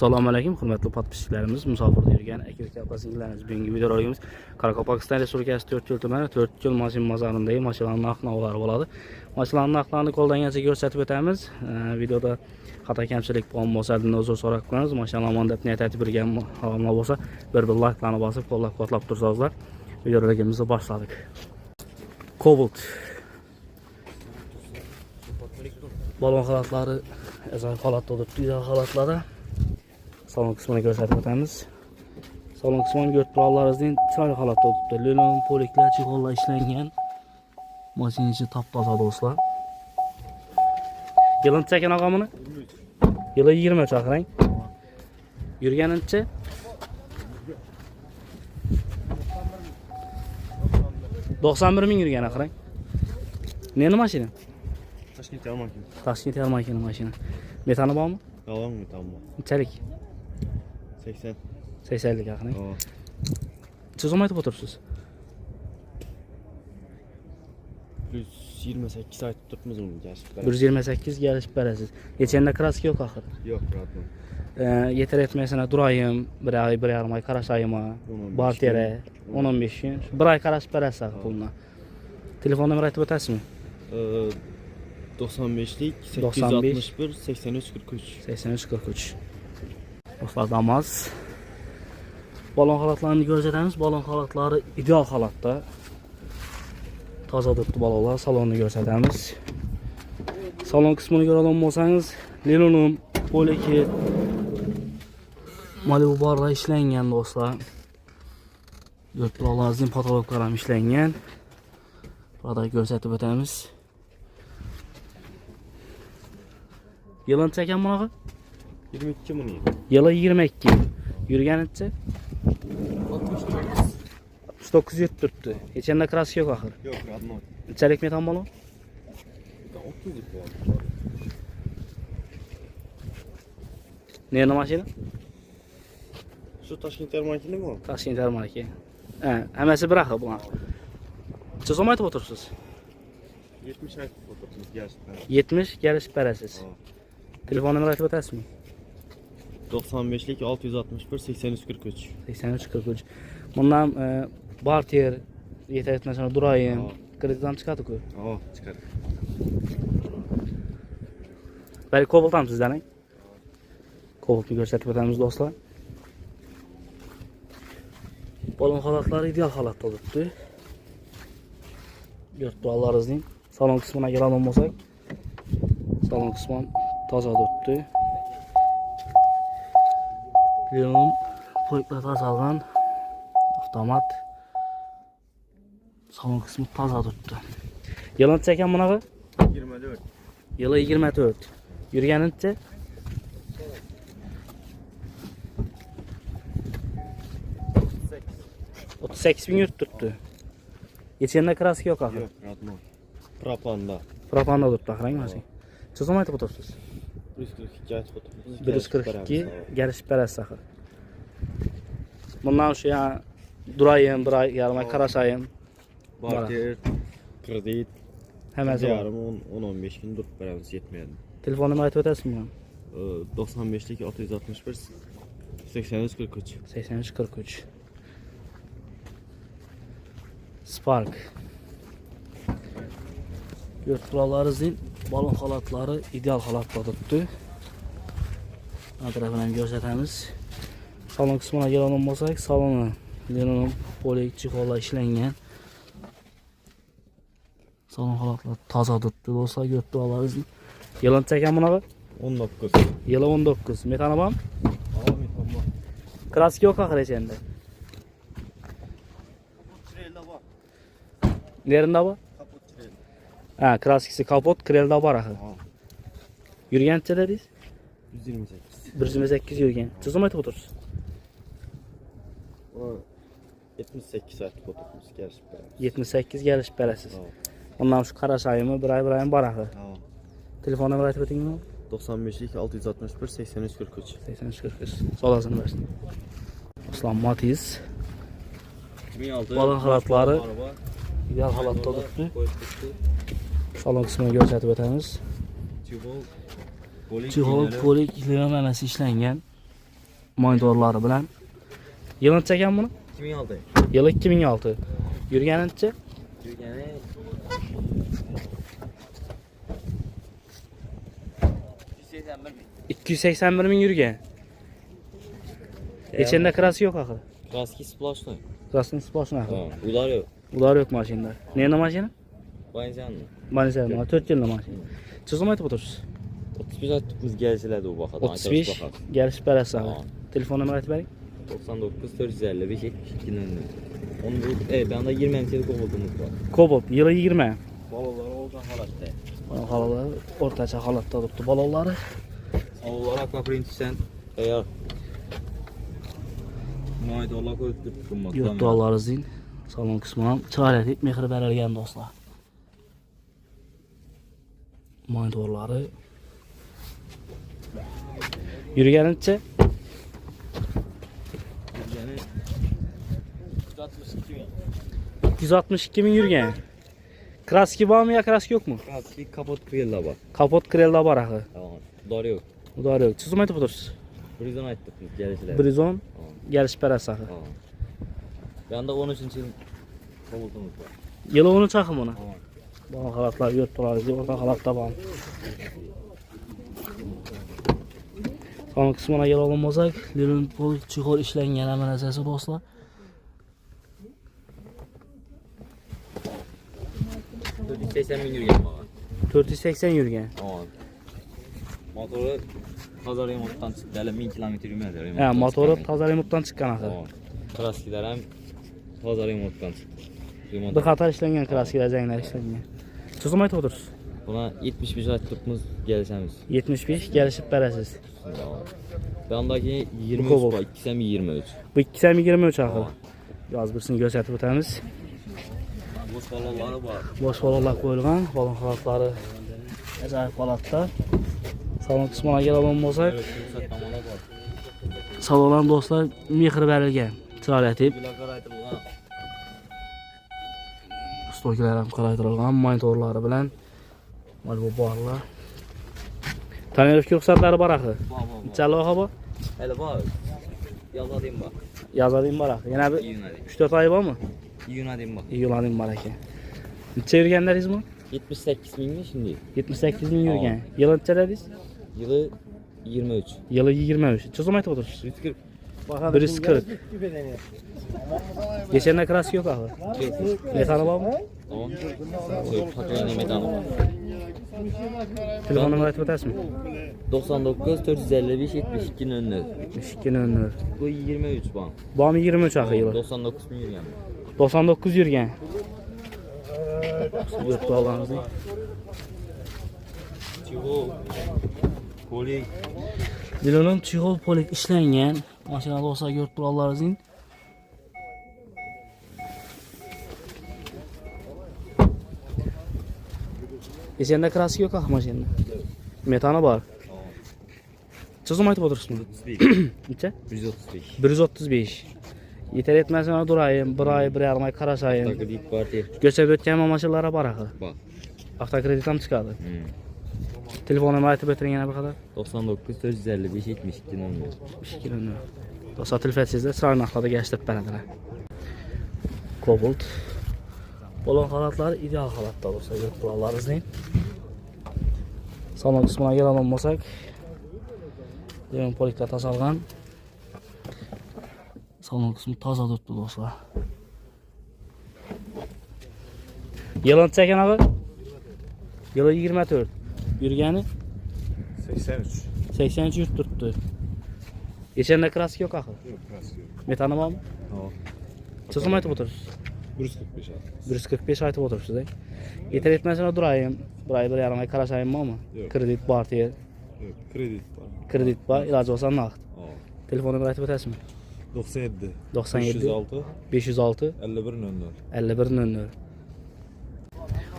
Assalomu alaykum, hurmatli podpischilarimiz, musofirda yurgan aka-uka opa-singillarimiz. Bugungi video roligimiz Qoraqalpog'iston Respublikasi 4 tumani 4 yo'l mashina bozorindagi mashinalarning narx-navlari bo'ladi. Mashinalarning narxlarini qo'ldangancha ko'rsatib o'tamiz. Videoda xato kamchilik bo'lsa, uzr so'rab qo'yamiz. Mashinalarni deb niyat etib birgan xabarlar bo'lsa, bir like-larni bosib, qo'llab-quvvatlab tursangizlar. Video roligimizni boshladik. Cobalt balon holatlari ajoyib holatda turibdi, ideal holatlarda. Salon kısmını gösterip ötemiz. Salon kısmını götürüyorlarızın çay halatda tuttu. Lülün, polikler, çikolla işlengen. Maşinin içi taptaza dostlar. Yılın çeken ağamını? Yılı 23 akırayın. Yürgenin içi? 91 bin yürgen akırayın. Neyini maşinin? Taşkent yer makine. Taşkent yer makine maşini. Metanı var mı? Yalan mı metan var? Çelik. 80. 80'lik akırayın. Aa. Siz olmayıp oturursunuz? 128 saat tutmaz onu gerçekten. 128 gelişip beresiz. Geçende kraski yok ahır. Yok rahatım. Yeter etmesine durayım, bir ay, bir yarım ay karaşayıma, bartere, 10-15 gün. Bir ay karaş beresiz ahır puluna. Telefon numarayı aytıp ötəsiz mi? 95'lik 861 83 43. 83 43. Dostlar damaz. Balon halatlarını görsədəmiz. Balon halatları ideal halatda. Taza durdu balonlar. Salonunu görsədəmiz. Salon kısmını görələm olsanız, Lilonum, Poleki, Malibu barla işləngen dostlar. Götürələr zin patologlarım işləngen. Burada görsətib ötəmiz. Yılın çeken buna? 22 mi? Yılı 22. Yürgen etçe? 69 yürüttürttü. Geçende kraski yok ahır. Yok rahatım. Çelik metan bolu? 30 var. Neyin maşini? Şu Taşkent yer makine mi o? Taşkent Ermanaki. Həməsi bırakı buna. Siz o maytıb oturursunuz? 70 saat fotoğrafımız gerçekten. 70 geliş berəsiz. Telefon numarayı aytıp ötəsiz mi? 95'lik 661 83 43. 83 43. Bundan barter yeter etmesine durayım. Krediden çıkardık o. Çıkar. Belki Cobalt'am sizden. Cobalt'ı gösterip ötemiz dostlar. Balon halatları ideal halatta olubdu. Götürüyorlarızın. Salon kısmına gelelim olsak. Salon kısmı taza durdu. Lilonun polikler azalgan. Avtomat. Salon kısmı taza durdu. Yılın çeken buna? 24. Yılı 24. Yürgenin içi? 38 bin yürüttürttü. Geçende kraski yok ahır. Yok rahatım. Propanda. Propanda durdu ahırın maşın. Siz o maytıb oturursunuz? 142 saat fotoğrafımız. 142 geliş beresiz ahır. Bundan şu ya durayım, bir ay, yarım ay karaşayım. Barter, kredi, Həməsi var. yarım 10-15 gün durup veremiz yetmeyedi. Telefon numarayı aytıp ötəsiz mi? 95'lik 661 83 43. 83 43. Spark. Götürüyorlarızın balon halatları ideal halatda tuttu. Tarafından görsətəmiz. Salon kısmına gelelim olsak, salonu Lilonun polik çikolla işləngen. Salon halatları taza tuttu olsa götürüyorlarızın. Yılın çeken buna bak. 19. Yılı 19. Metanı var mı? Metan var. Kraski yok ahır içinde. Trel'de var. Nerede var? Kaput trel. Ha, kraskisi kapot, krelde var ahır. Yürgen içi dediyiz? 128. 128 yürgen. Siz o maytıb oturursunuz? 78 saat fotoğrafımız gerçekten. 78 geliş berəsiz. Ondan şu karaşayımı bir ayın var ahır. Telefon numarayı aytıp öteyim mi? 95'lik 661 83 43. 83 43. Solasını versin. Aslan Matiz. 2006. Balon halatları araba. ideal halatda olubdu. Salon kısmını göstərib ötəmiz. Cihol polik Lilon məməsi işləngen. Maydorları bilen. Yılını çeken bunu? 2006. Yılı 2006. Yürügenince Yürgəni 281 bin yürügen. İçinde krası yok akı. Kraski sploshnoy. Krasının splasına akı. Ha, ular yox. Ular yok maşinler. Neyinde maşini? Bayıncanlı. Manisa'nın 4 yılında maşini. Çözüm aytıp otururuz. 31 atdığımız gəlsələr də o baxadan. 35 geliş bərəs ağı. Ha. Telefon nömrəti bərik. 99 455 72 nömrə. Onu bu, ben de 20 emsiyeli kovuldumuz var. Kobolt yılı 20. Balaları oldu halatta. Onun halaları ortaça halatta tuttu balaları. Onlar akvaprint sen eğer Maydorlar koyup tutulmaz. Yurtduaları zin. Salon kısmına çarət et mehri bərəlgən dostlar. Maydorları. Yürügenince Yani 162 bin. 162 bin yürügen. Kraski var mı ya kraski yok mu? Kraski kapot krella var. Kapot krella var akı. Tamam. Dar yok. Bu da yok. Çözüm aytıp otururuz. Brizon ayttık biz gelişler. Brizon geliş bərəs akı. Tamam. Ben de 13. yıl kovuldumuz var. Yılı onu çakım ona. Tamam. Bu halatlar yurtduaları zin. Orta halatta var. Son kısmına gel olunmazak. Lülün pol çukur işlengen hemen əsəsi dostlar. Dur 80 bin yürüyen var. 480 yürügen. Tamam. Motoru pazar remonttan çıktı. Hele 1000 kilometre yürümez. He, motoru taza remottan çıkan akı. Tamam. Kraskiler hem pazar remonttan çıktı. Remont. Bir qatar işlengen kraskiler, zənglər işlengen. Çözüm aytı otururuz. Buna 75 attıqımız gəlsəmiz. 75 gelişip bərəsiz. Bendeki 23 Kobol. var. İkisem 23. Bu 223 akı. Tamam. Yaz birisini göstərib ötəmiz. Boş balaları var. Boş balonlar qoyulğan, balon xalatları acayip halatda. Salon kısmına gel olunmazak. Evet, satlamalar var. Salonların dostlar mehri bərilgən. Çarətib. Plakar aytılğan. Stokilərim qaraytırılğan, monitorları bilən. Bu barlar. Tanıyırıq ruxsatları var axı. Var. Neçəli axı bu? Hele var. Yazadayım bak. Yazadayım var axı. Yenə bir İyun hadi. 3-4 ay var mı? İyun hadi bak. İyul ayım var axı. Neçə yürgənləriz mi? 78 bin mi şimdi? 78 min yürgən. Yılı neçədədiz? Yılı 23. Yılı 23. Çözüm aytı otururuz. 140. 140. Geçenlə krası yok axı. Metanı var mı? Tamam. Pakayla metanı var. Telefon nömrəti ötəsmi? 99 455 72 nömrə. 72 nömrə. Bu 23 ban. Bu am 23 axı yılı. 99 bin yürüyen. 99 yürgən. Yurtdu alanızı. Çiğo. Koli. Dilonun çiğol polik işləngen. Maşinada olsa yurtdu alanızın. Geçende krası yok axı maşinin. Metanı var. Çözüm aytıp oturursun. 35. Neçə? 135. 135. Yeter etmezsen durayım, bir ay, bir yarım ay karasayım. Taklit parti. Göçep ötken maşınlara var axı. Bak. Avtokreditam çıkardı. Telefon nömrəti betirin yana bir kadar. 99 455 72 nömrə. 72 nömrə. Dostlar telefonsizdə sıra naxlada geçdirib bənədilər. Kobolt. Bolon xalatları ideal xalatda olsa yurtduaları izləyin. Salon kısmına gelen olmasak. Demin polikdə tasalğan. Salon kısmı taza tuttu dostlar. Yılın çeken ağı? Yılı 24. Yürgəni 83. 83 yurt tuttu. Geçen de kraski yok ağı. Yok, burası yok. Metanı var mı? Tamam. Çözüm aytıp otururuz. 145 abi. 145 aytıp otururuz. Yeter etmezsen durayım. Burayı bir yarım ay karasayım mı? Yok. Kredit partiye. Yok, kredi var. Kredit var. İlacı olsa nağd. Aa. Telefon nömrəti ötəsmi? 97. 97 506 506 51 00. 51 00.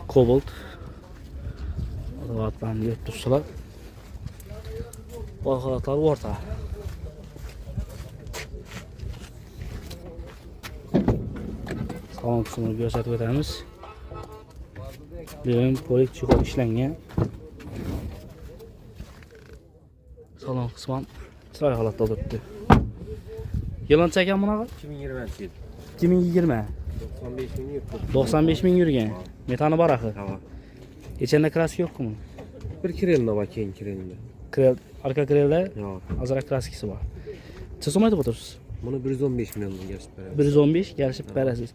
Kobolt. Rahatlandı yurtduşlar. Baharatlar orta. Salon kısmını gösterip ötemiz. Benim polik çukur işlengen. Salon kısmı sıra halatda durdu. Yılın çeken buna 2020 yıl. 2020. 95 bin yıl. 95 bin yürgen. Metanı var akı. Tamam. İçinde klasik yok mu? Bir kirelinde var, keyin kirelinde. Krel, arka krelde Yok. azırak klasikisi var. Çısomaydı buturuz. Bunu 115 milyon gerçi beraber. 115 gelişip beresiz.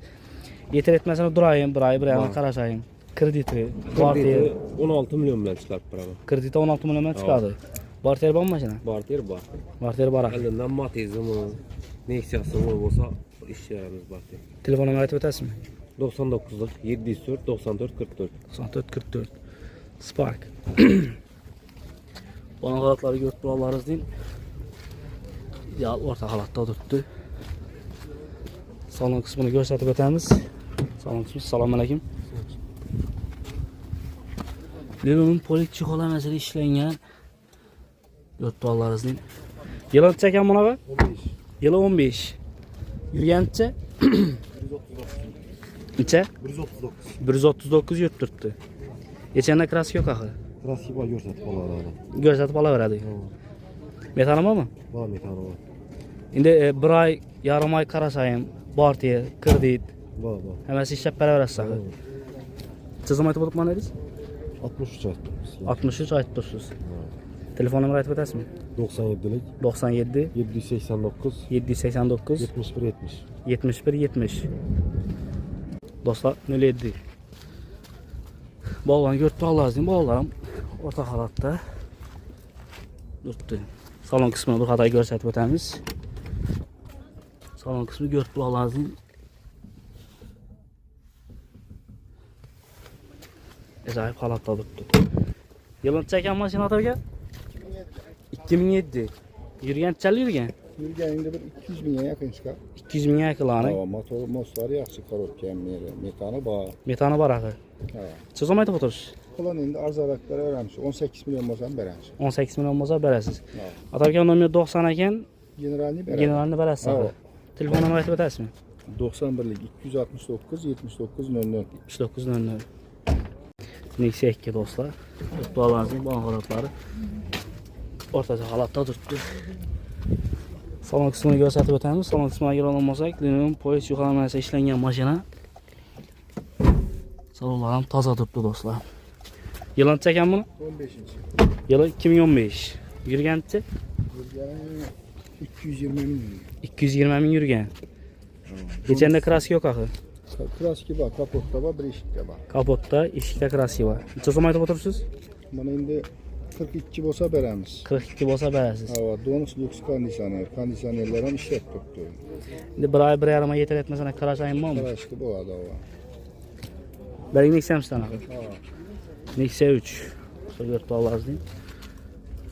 Yeter etmesine durayım, bir ay Var. karışayım. Krediti, Krediti barter, 16 milyon bilen çıkarıp beraber. krediti 16 milyon çıkardı. Barter ban maşına. Barter var. Barter barak. Elinden matizmi, Nexia'sı olsa iş yaramız barter. Telefonu ait ötesi mi? 99'luk 704 94 44. 94 44. Spark. Bana halatları gördük buralarız değil. Ya orta halatta oturttu. Salon kısmını gösterdik ötemiz. Salon kısmı. Selamünaleyküm. Leno'nun polik çikola mesela işlengen. Gördük buralarız değil. Yılan çeken buna bak. 15. Yılı 15. Yürüyençe. 139. İçe. 139. 139 yürüttürttü. Geçen de kras yok ahı. Klasik var görsat balalardan. Görsatı bala veredi. Metanıma mı? Var metanı var. Şimdi bir ay, yarım ay karasayım. Bartiye, kredit. Var. Hemen işlep beraber asakı. Çizim ayıtı bulup bana ediniz? 63 ayet. 63 ayet dursunuz. Telefon numarayı ayıtı ötesi mi? 97'lik 97 789 789 71 70. 71 70. Dostlar nöyle eddi. Bu oğlan gördü lazım. Bu oğlan orta halatta durdu. Salon kısmını bu kadar görsətib ötemiz. Salon kısmı gördü lazım. Acayip halatta durdu. Yılın çeken maşın adı gel. 2007. Yürüyen çəli yürüyen. Yürgənində bir 200 minə yaxın çıxar. 200 bin yakılanı. Hava motor, mosları yaxşı korot kəmləri, metanı var. Metanı var axı. Hə. Çızamaydı oturuz. Ulan indi arzarakları öyrənmiş. 18 milyon olsan bərənmiş. 18 milyon olmasa berəsiz. Hə. Atarken nömrə 90 ekan, Generalni bərən. generalini berəsiz axı. Telefon numarayı ötəsimi? 91'lik 269 79 00. 39 nömrə. Nexia 2 dostlar. Dualarınızın bu halatları ortaca halatda durdu. Salon kısmını göstərib ötəmiz. Salon kısmına giren olmasaq, Leno'nun polis yuxarı işlənən maşına. Salonlarım taza durdu dostlar. Yılın çəkən bunu? 15-ci. Yılı 2015. Yürgənçi Yürgənin 220 milyon. 220 min yürgən. Geçen de kraski yok axı. Kraski var, kapotda var, bir eşikdə var. Kapotda, eşikdə kraski var. Neçə zaman aytıb oturursunuz? Bana indi 42 bolsa bərəmiz. 42 bolsa bərəsiz. Hava, donus lüks kondisioner, kondisionerlərin işlət tutdu. İndi bir ay bir yarıma yeter etmesine karaş ayınma mı? Kraski bu adı var. Benim Nexia mısın axı? Ha. Nexia 3. Sonra gördü Allah'ız deyim.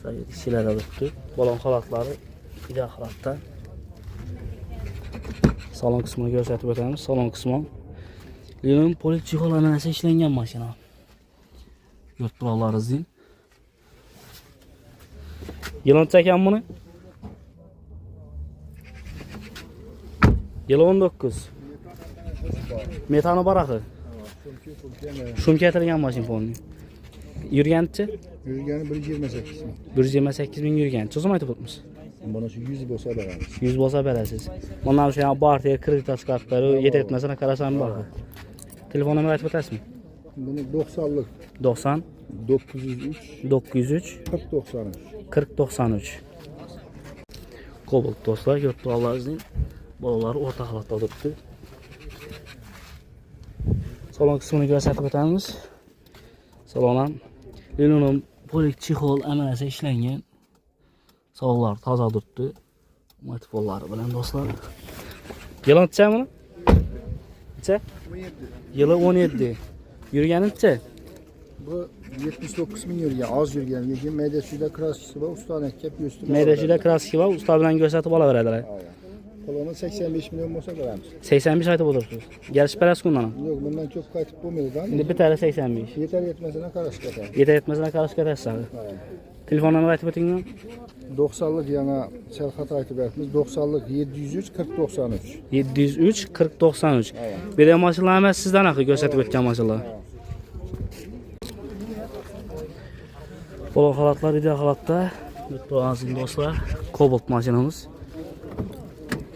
Sonra dişçilərə tutdu. Balon xalatları bir də xalatda. Salon kısmını göstərib ötəmiz. Salon kısmı. Leno'nun polis çikola mənəsə işlənən maşına. Gördü Allah'ız deyim. Yılın çəkən bunu? Yılı 19. Metanı var axı. Şum gətirilən maşın fonu. Yürgənçi? Yürgəni 128 min. 128 bin yürgən. Çoxum aytıb tutmuş? Bana şu 100 bolsa bərəmiz. 100 bolsa berəsiz. Bundan şey bartiyə kredit kartları yeter etməsinə qarasan bax. Telefon nömrə aytıb ötəsimi? Bunu 90'lık 90 903 903 40 93. 40 93. Kobalt dostlar gördü Allah izin. Balaları orta halatda durdu. Salon kısmını göstərib ötəmiz. Salona Leno'nun polik çixol əməsə işlənən salonlar taza durdu. Motifolları bilən dostlar. Yılın neçə bunu? Neçə? 17. Yılı 17. Yürüyənin neçə? Bu 79 min yürgen, az yürgen. Yürgen MDS'de kraskisi var, usta nekkep üstüne. MDS'də klassiki var, usta bilən göstərib ala verədilər. Kolonu 85 milyon olsa verəmiz. 85 aytıb otursunuz. Gəliş bərəs kundan. Yok bundan çok kayıp bulmuyoruz lan. İndi bir tane 85. Yeter yetmesine karış katar. Yeter etməsinə qarşı qədəsədir. Telefon nömrə aytıb ötündən? 90'lık yana Selhat ayıtı vermiş. 90'lık 703 40 93. 703 40 93. Bir də maşınlar əməz sizdən axı göstərib ötkən maşınlar. Bol xalatlar idi xalatda. Lütfü azim dostlar. Kobalt maşınımız.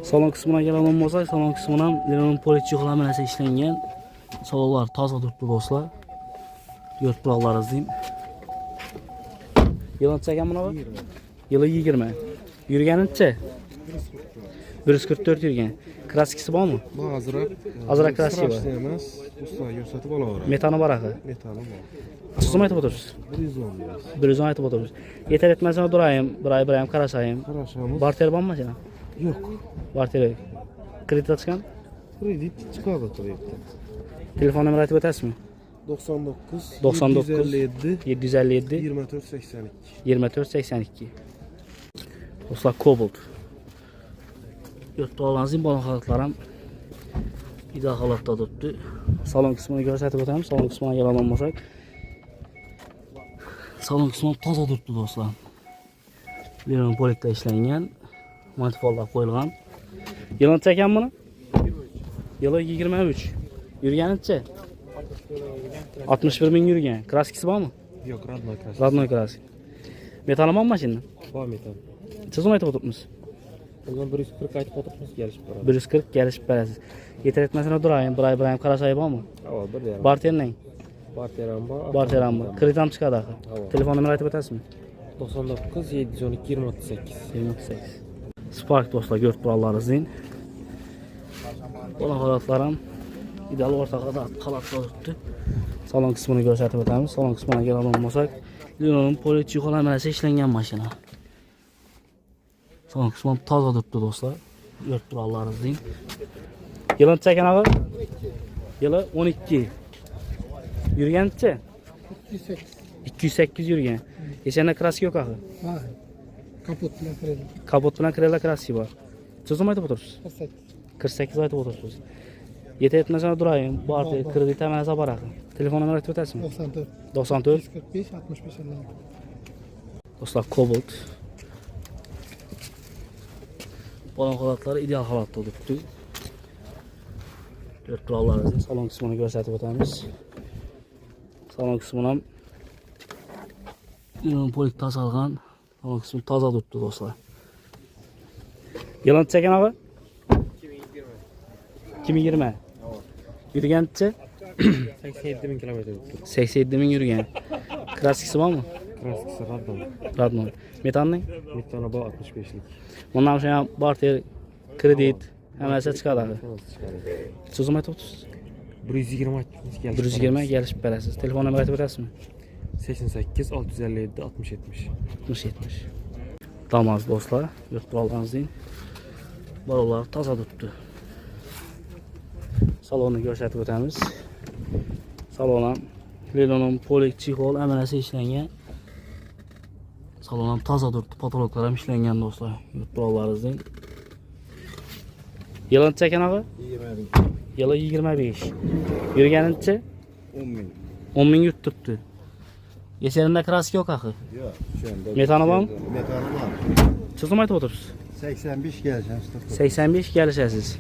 Salon kısmına gelen olsak, salon kısmından Leno'nun poliçi yoxlamanasi ishlangan. Salonlar toza turibdi do'stlar. Yurt buralarız diyeyim. Yılın çeken buna bak. Yılı 20. Yürügenince 144 yürgen. Klasikisi var mı? Bu azırak. Azırak klasiği var. Emas. Usta görsatib olaveradi. Metanı var axı. Metali bor. Suzum aytib o'tirsiz. 110 biraz. 110 aytib o'tirsiz. Yeter etmezsen durayım, bir ayım qarasayım. Qarashamiz. Barter var mı maşina? Yo'q. Barter yok. Kredit chiqqan? Kredit chiqadi to'yapti. Telefon nomeri aytib o'tasizmi? 99 99 757 757 24 82. 24 82. Dostlar Cobalt. Yurtda olanızın balon halatlarım ideal halatta tuttu. Salon kısmını gösterip öteyim. Salon kısmına gelen olmasak. Salon kısmı toza tuttu dostlar. Leno'nun polikte işlengen. Manifollar koyulgan. Yılını çeken bunu? Yılı 23. Yürügenince? 61 bin yürügen. Kraskisi var mı? Yo'q, radnoy krask. Radnoy krask. Metali var mı maşinin? Bor metal. Siz aytib o'tiribsiz? Bundan 140 aytib o'tiribmiz, kelishib boradi. 140 gelişip beresiz. Yeter etmesine durayım. Bir ayım qarasayı var mı? Havo, bir yarim. Barter ne? Barteram bor. Barteram mı? Kreditam çıkadı axı. Telefon nomeri aytib o'tasizmi? 99 712 28. 28. Spark dostlar gört buralarınızın. Olan halatlarım ideal ortaqada halatda tuttu. Salon kısmını gösterip o'tamiz. Salon kısmına gelen olmasak Leno'nun poliçi yoxlamanasi ishlangan mashina. Salon kısmı toza tuttu dostlar. Gört buralarınızın. Yılın çeken ağı? Yılı 12. Yürügençe? 208. 208 yürügen. Geçende kraski yok ağı. Ha. Kaput bilen kredi. Kapot bilen krela kraski var. Sözüm aytib o'tirsiz? 48. 48 aytib o'tirsiz. Yeter etmesine durayım. Bu artık kredi temelasa var ağı. Telefon nomeri aytib o'tasizmi? 94. 94. 145 65 56. Dostlar Cobalt. Balon halatları ideal halatta tuttu. Dört kurallarımızın salon kısmını gösterip o'tamiz. Salon kısmından Leno'nun polik tasalgan. Salon kısmı taza tuttu dostlar. Yılın çeken ağı? 2020. Yürügençe? 87 bin kilometre. 87 bin yürügen. Klasikisi var mı? Kraskisi radnoy. Radnoy. Metan ne? Metali bor 65lik. Bundan sonra barter, kredit, hemen çıkadı ağı. Sözüm aytib o'tirsiz? 120 aytibmiz, kelishib 120 gelişip beresiz. Telefon nomeri aytib o'tasizmi? 88 657 60 70. 60 70. Damaz dostlar, yurt buralarınız deyin. Balolar taza tuttu. Salonu gösterip o'tamiz. Salona Leno'nun polik çihol emelesi işlengen. Salonam taza durdu. Patologlar ham ishlangan do'stlar. Yurt buralarınız deyin. Yılın çeken ağı? 20 Yılı 25. Yürügenince 10 bin. 10 bin yurt tuttu. Yeserinde kraski yok ağı. Yo'q, şu anda. Metanı var mı? Metali bor. Sözüm aytib o'tirsiz? 85 geleceğiz. 85 gelişəsiz.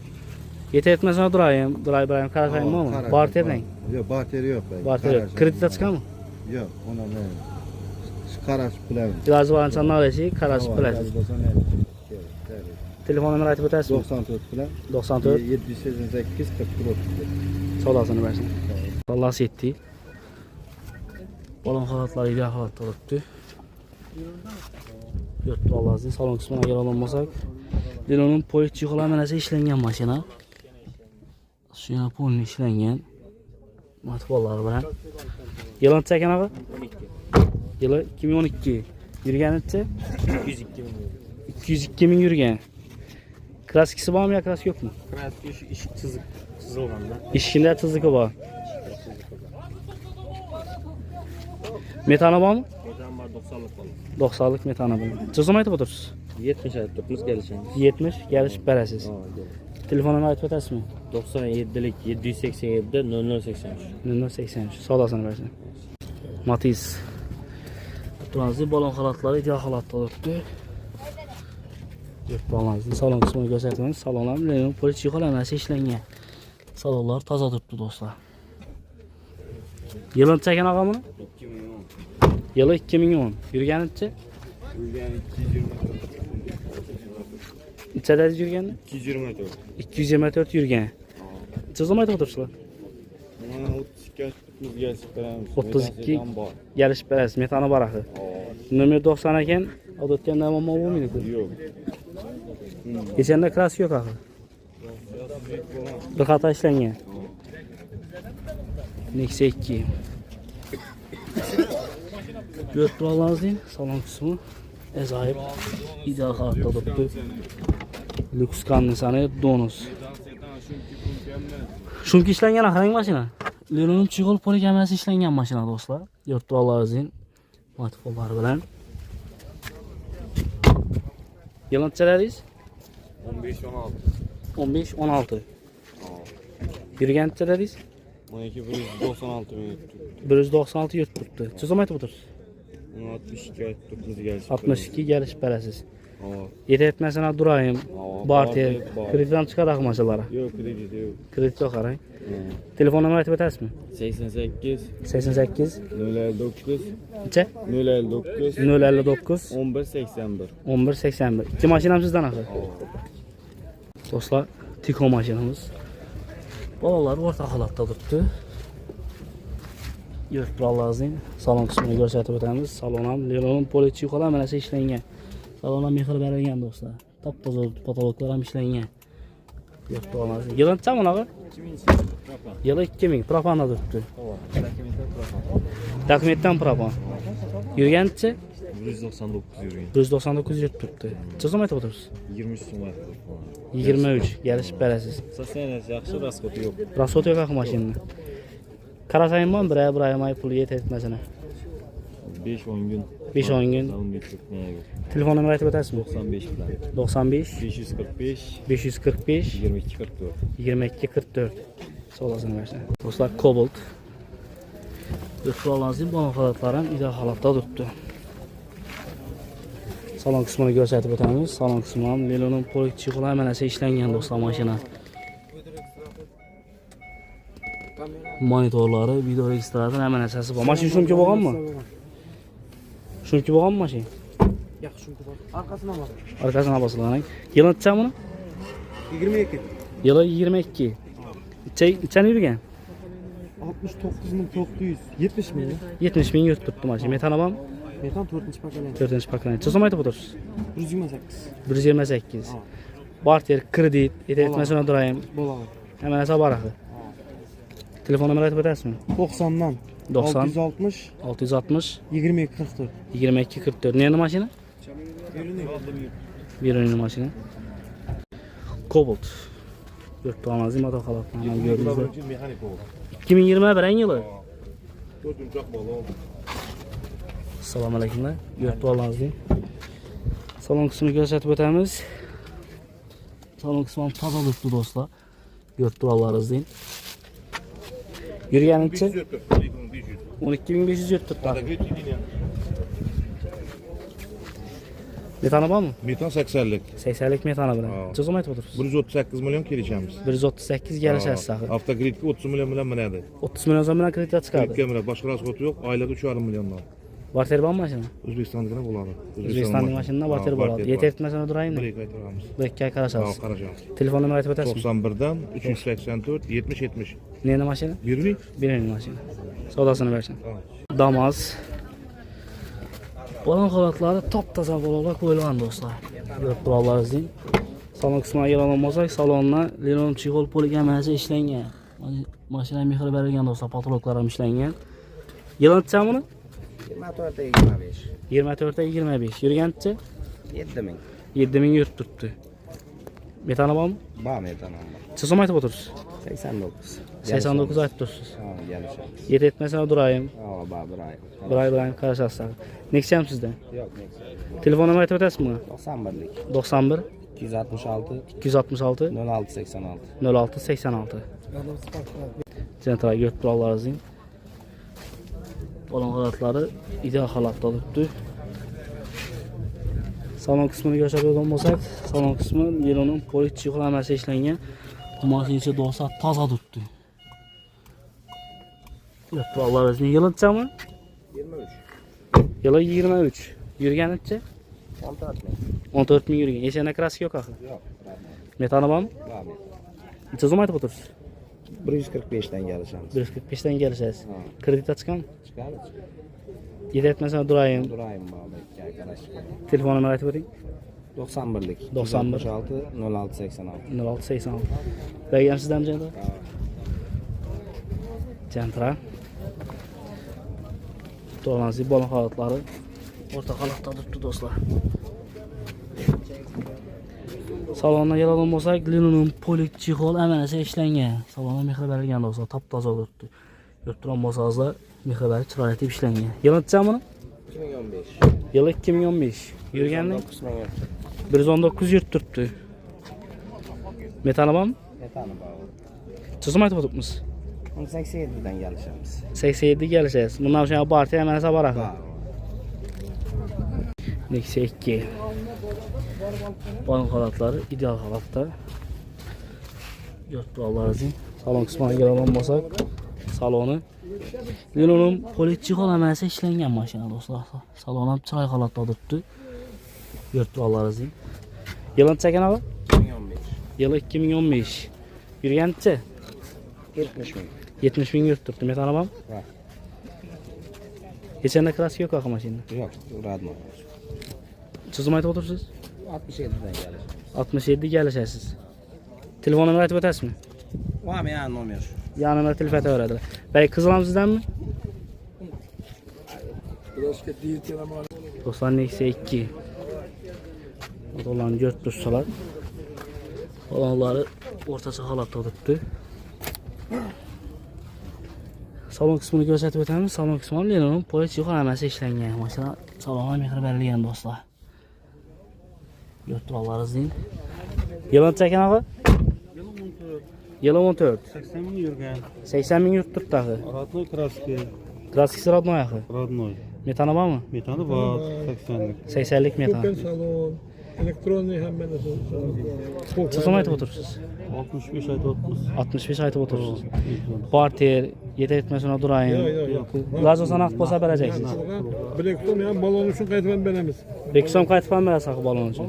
Yeter etmesine durayım. Durayım qarasayım mı? Barter ne? Yo'q, barteri yo'q. Barter yok. Kreditə çıxar mı? Yo'q, ona ne? Qarash bilan. İlacı var insan nalesi, qarası biləsiz. Telefon nomeri aytib o'tasizmi? 94 bilan 94 788 41. sağ olasın versin. Allah setti. Balon halatları ile halatta tuttu. Yurtda Allah'ın salon kısmına gelen olmasak Leno'nun poliçi yoxlamanasi ishlangan mashina. Şu yana polni ishlangan. Matbollar bilan. Yılın çeken ağı? 12. Yılı 2012. Yürügençe 202 bin. 202 bin yürügen. Klasikisi var mı ya klasik yok mu? Krask ışık çizilganda. İşkinde tızlıkı var. Metana var mı? Metan var 90'lık falan. 90'lık metana var. Sözüm aytib o'tirsiz? 70 aytibmiz geleceğiz. 70 gelişip beresiz. Telefon nomeri aytib o'tasizmi? 97'lik 787'de 0083. 083. Sağ olasın versin. Matiz. Turanızı balon halatları ideal halatta tuttu. Yurt balonlarınızın salon kısmını gösterdiğiniz salonlar Leno'nun polis yıkalaması işlengen. Salonlar taza tuttu dostlar. Yılın çeken ağamını? 2010. Yılı 2010. Yürügençe? Yani 220. Neçədə yürgəndi? 224. 224 yürgən. Neçə zaman aytıbdırsınlar? Buna 32 tutmuş gəlsin verəmiz. 32 gəliş bərəs, metanı var axı. Nömrə 90 ekan, o da ötəndə amma olmaydı. Yox. Keçəndə kras yox axı. Bir xata işləngan. Nexia 2. Görüb durarlarınız deyin, salon kısmı. Əzayib, ideal xalatda durubdu. Lüks kondisyoner, donus. Şunki işləngan axı maşina. Lero'nun çiğol poligamasi işləngan maşina dostlar. Görüb durarlarınız deyin. Matfolları bilan. Yılın neçələriyiz? 15-16. 15-16. Yürüyen neçələriyiz? 12-196 min. 196 yurt tuttu. Neçə zaman aytıbdır? 62 tutmuş gəlsin. 62 gəliş bərəsiz. Aa. Yetətməsinə durayım. Barter, Bar. kreditdən çıxaraq maşınlara. Yox, kredit yox. Kredit yox arayın. Telefon nömrə aytıb etərsizmi? 88 88 059 neçə? 059 059 11 81. 11 81. İki maşinam sizdən axı. Dostlar, Tiko maşinamız. Balalar orta halatda durubdu. Görüb durarlarınızın salon qismini göstərib ötəmiz. Salonam Lero'nun poliçi yuxalar mənəsə işləngan. Salona mexir bərilgan dostlar. Taptoz patologlar ham işləngan. Görüb durarlarınızın. Yılın neçə ağı? 2000 Yılı 2000 propanda durubdu. Dokumentdən propan. Yürüyen neçə? 199 yürüyün. 199 yurt tuttu. Neçə zaman aytıbdınız? 23 sumay. 23 gəliş bərəsiz. Səslənəs yaxşı, raskotu yox. Rasot yox axı maşının. Karasayın var mı? Bir ay pulu yet etməsinə. 5-10 gün. 5-10 gün. Salon götürmeye yok. Telefon nömrə aytıb etərsiniz? 95 plan. 95 545 545 22 44. 22 44. Sağ olasın versin. Dostlar, Cobalt. Götürüyorlarınızın bu halatların ideal halatda durubdu. Salon qismini göstərib ötəmiz. Salon qismından Lero'nun poliçi yuxalar mənəsə işləngan dostlar maşına. Monitorları, video registrator hemen əsası var. Maşın şunki boğan mı? Şunki boğan mı maşın? Yox, şunki bor. Arkasına bak. Arkasına basılan. Yılın neçə bunu? 22. Yılı 22. Neçəni yürüyən? 69.900. 70 mi? 70 bin yurt tuttu maşın. Metan avam? Metan 4-cü pakelen. 4-cü paklan. Neçə zaman aytıb otursunuz? 128. 128. Barter, kredit, etməsinə durayım. Bolağı. Hemen hesab var axı. Telefon nömrə aytıb etərsiniz? 90'dan. 90 660. 660 22 44. 22 44. Neyin maşını? Bir ürünün maşını. Cobalt. Yurt doğanazı motor halatlarından gördüğünüzde. 2021 yılı. Salam aleykümler. Yurt doğanazı. Salon kısmını gösterip ötemiz. Salon kısmı taza tuttu dostlar. Yurt doğanlarız deyin. Yürüyen için 12.500 yurt tuttu. Metanı var mı? Metan 80'lik. 80'lik metanı bilen. Neçə zaman aytıb otursunuz? 138 milyon kirişemiz. 138 gəliş əsaxı. Avtokreditki 30 milyon bilen mənədir. 30 milyon zaman kreditə çıxardı. Kreditke milyon. Başka raskotu yok. Aylık 3,5 milyondan. Barter var mı maşına? Özbekistan'dakine buladı. Özbekistan'ın maşınına barter boladı. Yeter etməsənə durayım da. Bir ay aytıramiz. Bir iki ay qarasarız. Qaracağız. Telefon nömrə aytıb etərsiniz? 91'den 384 70 70. Neyini maşını? Birlik. Birinin maşını. Sodasını versin. Damaz. Olan xalatları taptaza olaraq qoyulğan dostlar. Görüb durarlarınız deyin. Salon qismına yer alınmasaq, salonuna Lero'nun çiğol poligamasi işləngan. Maşına mexir bərilgan dostlar, patologlar ham işləngan. Yılın neçə bunu? 24'e 25. 24'e 25. Yürüyen neçə? 7000. 7000 yurt tuttu. Metanı var mı? Bağ metan ama. Neçə zaman aytıb otursunuz? 89. 89 aytıb dursunuz. Ha gelişim. Yet etməsənə durayım. Ha bağ bir ay. Burayı qarşılaşsaq. Neksiyam sizdən. Yok neyse. Telefon nömrə aytıb etərsiniz mi? 91'lik. 91 266 266 06 86. 06 86. Central görüb durarlarınız deyin. Olan xalatları ideal halatda durubdu. Salon qismini göstərib olmasaq, salon qismi Lero'nun poliçi yuxlaması işləngan. Maşın içi dostlar taza tutdu. Görüb durarlarınız deyin. Yılın neçə mı? 23. Yılı 23. Yürüyen neçə? 14 bin. 14 bin yürüyen. Geçen krask yok axı. Yo'q. Metanı var mı? Var. Neçə zaman aytıb otursunuz? 145'ten gelişemiz. 145'ten geleceğiz. Kredite çıkan? Çıkar. Yedetmesen durayım. Durayım bağlı. Arkadaş. Telefon numarayı aytıb öteyim. 91'lik. 91. 66 06 86. 0686. Bəygəm sizdən Cəntra? Cəntra. Dolanızı balon xalatları orta xalatda tutdu dostlar. Salonda yer alan olsaq, Linonun polit çixol əmənəsə işlənən. Salonda mexəbəri gələn dostlar, taptaza olurdu. Götürən masazda mexəbəri çıraq etib işlənən. Yılın tutacaq bunu? 2015. Yılı 2015. Yürgənlik 19 119 yurt tutdu. Metanı var mı? Metanı bağlı. Çözüm aytıb oturmuş. 87'den gelişemiz. 87 gələcəyiz. Bundan sonra partiya əmənəsə var axı. Var. Nexia 2. Balon xalatları ideal xalatda. Yurtlarımızın salon qismına gələn olmasaq, salonu Linonun politçi əməliyyəsi işlənən maşına dostlar. Salona çıray xalatda tutdu. Yurtlarımızın. Yılın çəkən ağa? 2015. Yılı 2015. Yürüyəncə 70 bin. 70 bin yurt tutdu. Metanı var mı? Var. Geçəndə klası yox axı maşında. Yok. Radmo. Çözüm aytıb otursunuz? 67'den gelişemiz. 67 gələcəksiniz. Telefon nömrə aytıb ötəsiniz? Var mı ya nomer? Yanına telefon öyrədirlər. Bəy qızılam sizdən mi? Dostlar Nexia 2. Odalarını götürürsalar. Olanları ortaça halatda tutdu. Salon qismini göstərib ötəmiz. Salon qismini Linonun polis yox əməsi işlənən. Maşına salona mexəbərliyən dostlar. Götürürlər deyin. Yılın çəkən ağa? Yılı 14. 80 bin yürgen. 80 bin yurt tutdu axı. Родной краски. Kraskisi radnoy axı. Родной. Metanı var mı? Metanı var. 80'lik. 80'lik metan. salon, elektronik hemen Çözüm aytıb oturursunuz. 65 ayda 30. 65 aytıb oturursunuz. Parter, yeter etməsinə durayım. Lazım sana akt bolsa verəcəksiniz. Bilekton ya balon için kayıtman benemiz. Beksom qayıtman verəs axı balon üçün.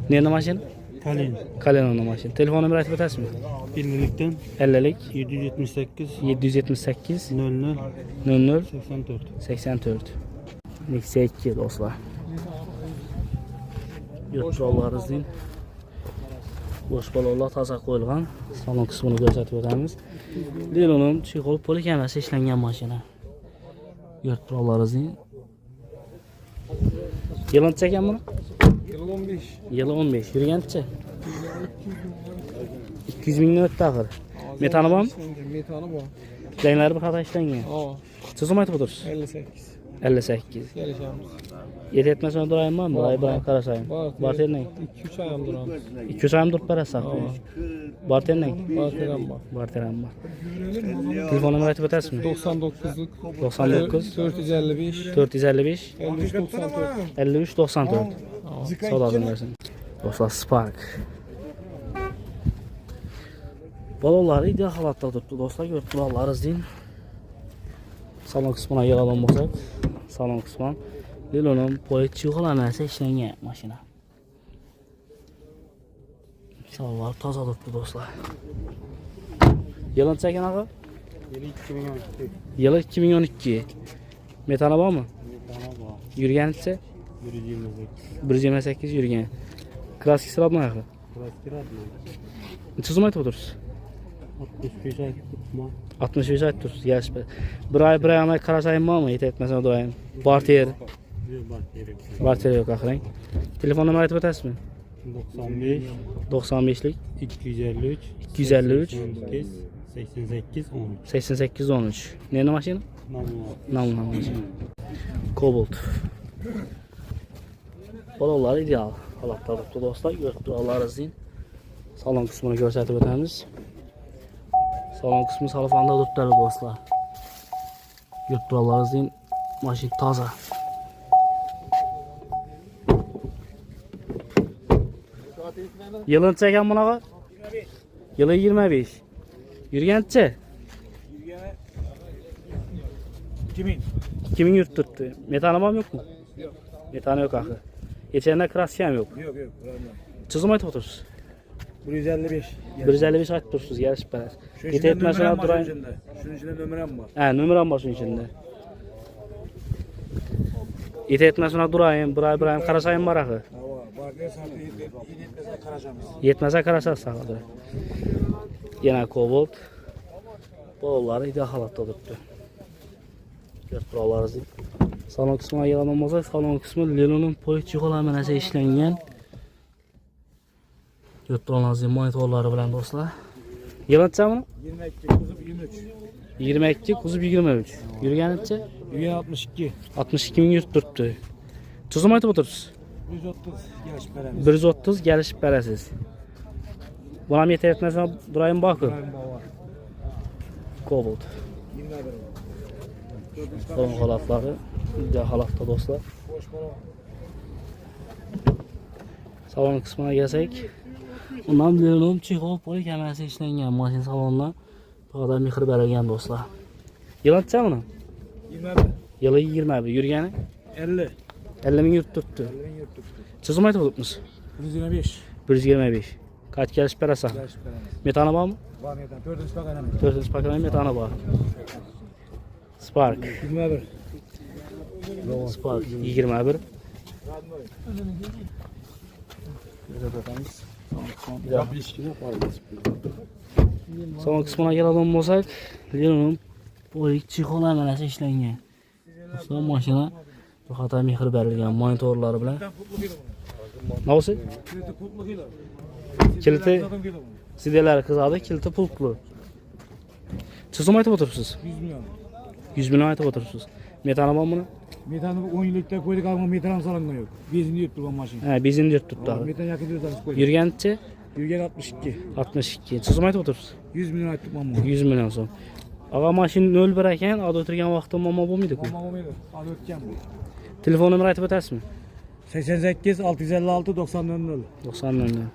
Nerede maşın? Kalin. Kalenonda maşın. Telefon nömrə aytıb ötəsiniz? 20'likten 50'lik 778 778 00 00 84. 84. Nexia 2 dostlar. Yurtlarımız deyin. Boş balonlar taza qoyulğan. Salon qismini göstərib ötəmiz. Linonun çixol polik əməsi işlənən maşına. Yurtlarımız deyin. Yılın çəkən bunu? Yıl 15. Yılı 15. Yürüyəncə? 200 bin ötdü axır. Metanı var mı? Metanı var. Rəngləri bir xata işlənən. Aa, Çözüm aytıb oturursunuz? 58. 58. Geleceğimiz. Yedi etməsən durayım var mı? Burayı bana qarasayım. Barter nə? 2-3 ayım duran. 2-3 ayım durub bərəs saxlı. Barter nə? Barteram var. Barteram var. Telefon nömrə aytıb ötəsiniz? 99'luk 99 455 455 53 94. 53 94. Sağ olun versin. Dostlar Spark. Balonları ideal halatda tutdu dostlar. Götürürlər izləyin. Salon qismına yer alan olsaq, salon qismən Linonun polit yığıl əməlisə işlənən maşına. Salonlar taza tutdu dostlar. Yılın çəkən ağa? Yılı 2012. Yılı 2012. Metanı var mı? Metanı var. Yürüyen ise 128. 128 yürüyen. Kraski sıradın ayağı. Kraski Radmo. Neçə zaman aytıb oturursunuz? 65 ay tutma. 65 ay tutursunuz. Yaş be. Bir ay ana karasayın var mı? Yet etməsən durayım. Barter. Bir bak yerim. Barter yok axırın. Telefon nömrə aytıb ötəsiniz mi? 95 95'lik 253 253 88 88 13. 88 13. Nerede maşın? Namlu. Namlı maşın. Cobalt. Balonlar ideal. Halatda tutdu dostlar. Götürürlər izləyin. Salon qismini göstərib ötəmiz. Salon qismi salfanda tutdu dostlar. Götürürlər izləyin. Maşın taza. Yılın çəkən buna var? Yılı 25. Yürüyəncə? 2000 yurt tutdu. Metanı var mı yok mu? Yok. Metanı yok axı. Geçenler kraskiyem yok. Yok yok. Çözüm aytıp otursunuz. 155. 155 aytıp dursunuz, yarış bərəs. Şunun Git içinde etmezsen nömrem var durayım. içinde. Şunun içinde nömrem var. He, numaram var şunun içinde. İt etmezsen durayım, burayım karasayım var axı. Hava. Bak ne saati iyi etmezse karacağım. Yetməsə karasa sağladı. Yenə kobolt. Bolları ideal halatda durdu. Göz buraları zil. Salon kısmına gelen olmasa, salon kısmı Leno'nun politik olan mənəsə işlənən. Göz buraları zil monitorları bilen dostlar. Yılınca mı? 22 kuzup 23. 22, kuzub 23. Yürügənicə 62. 62 min yurt durdu. Çözüm aytıp otursunuz. 130 yaş beremiz. 130 gəlişib bərəsiz. Buna yeter etməsən durayım bakın. İbrahim Baba. Kobolt. 20 lira. Son halatları. Bir halatda dostlar. Boş para. Salon kısmına gəlsək. Ondan Leno'nun Çexov polik əməsi işlənən maşın salonuna bu kadar mixir bərəlgən dostlar. Yılınca mı? 20 lira. Yılı 21. Yürgəni 50. 50 min yurt tuttu. 50 bin yurt tuttu. Çözüm aytıp oturmuş. 125. 125. Kaç gəliş bərəsə? Yaş beremiz. Metanı var mı? Var mıydı? 400 bak önemli. 400 pakanın metanı var. Spark. 21. Spark 21. Son kısmına gelen olsak Leno'nun polik Çexov əməsi işlənən. Son maşına bu xata mixir bərilgən monitorları bilen. Ne olsun? Kilidi pultlu kilo. Kilidi Zaten kilo. sideler kızadı, kilidi pultlu. Çözüm aytıp oturursunuz. 100 milyon. 100 milyon aytıp oturursunuz. Metanı var mı? Metanı 10 yıllıkta koyduk ama metan salınma yok. Bezini yuttu bu maşın. He, bizim diyor tuttu. Metan yakın diyorsanız koyduk. Yürgençe Yürgen 62. 62. Çözüm aytıp oturursunuz. 100 milyon attık mamma. 100 milyon son. Ağa maşın nöl bərəkən adı ötürgən vaxtın mama bu muydu ki? Mamma mıydı? Al ötken bu. Telefon nömrə aytıp ötərsiniz mi? 88 656 90 00. 90 nömrə.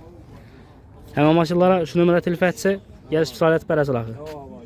Həmən maşınlara şu nömrə telefon etsə, gəliş fəaliyyət bərəsil axı. Tamam.